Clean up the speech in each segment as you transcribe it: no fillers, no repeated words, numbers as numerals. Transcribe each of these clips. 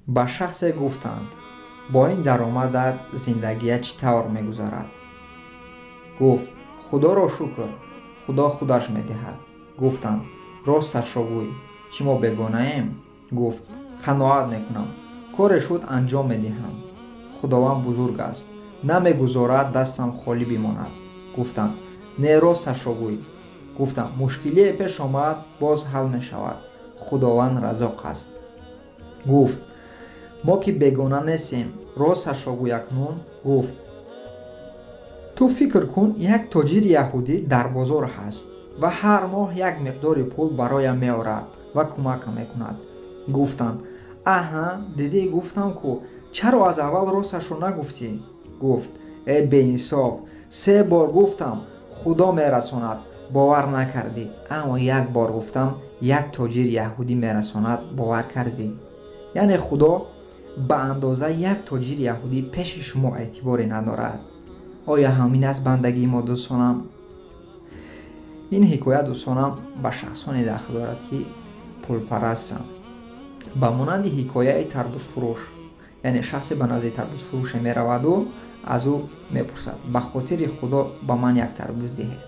ба шахсе гуфтанд: бо ин даромадат зиндагият чӣ тавр мегузарад? гуфт: худоро шукр, худо худаш медиҳад. гуфтанд: росташро гӯй, чӣ мо бегонаем? гуфт: қаноат мекунам, коре шуд анҷом медиҳам. худованд бузург аст, намегузорад дастам холӣ бимонад. гуфтанд: не, росташро гӯй. гуфтам: мушкилие пеш омад, боз ҳал мешавад. худованд разоқ аст. гуфт: мо ки бегона нестем, росташро гӯй акнун. гуфт: ту фикр кун, як тоҷири яҳудӣ дар бозор ҳаст ва ҳар моҳ як миқдори пул бароям меорад ва кӯмакам мекунад. гуфтанд: аҳа, дидӣ гуфтам ку, чаро аз аввал росташро нагуфтӣ? гуфт: беинсоф, 3 бор гуфтам, худо мерасонад, бовар накардӣ. аммо як бор гуфтам, як тоҷири яҳудӣ мерасонад, бовар кардӣ. яъне худо ба андоза як тоҷири яҳудӣ пеши шумо эътиборе надорад. оя ҳамин аст бандагии мо дӯстонам? ин ҳикоя дӯстонам ба шахсоне дахл дорад ки пулпарастанд. ба монанди ҳикояи тарбузфурӯш, яъне шахсе ба назди тарбузфурӯше мераваду аз ӯ мепурсад: ба хотири худо ба ман як тарбуз диҳед.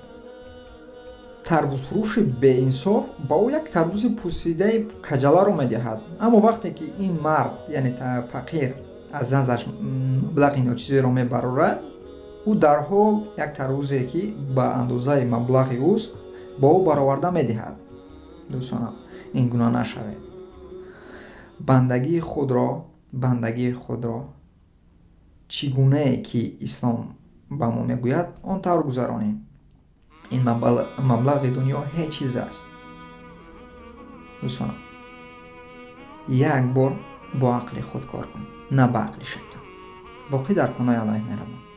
тарбузфурӯши беинсоф ба ӯ як тарбузи пусидаи каҷаларо медиҳад. аммо вақте ки ин мард, яъне фақир, аз назаш маблағи ночизеро мебарорад, ӯ дарҳол як тарбузе ки ба андозаи маблағи ӯст ба ӯ бароварда медиҳад. дӯстонам, ин гуна нашавед. бандагии худро чӣ гунае ки ислом ба мо мегӯяд, он тавр гузаронем. ин маблағи дунё ҳеҷ чиз аст. дӯстонам, як бор бо ақли худ кор кун, на ба ақли шайтон. боқӣ дар паноҳи Аллоҳ меравад.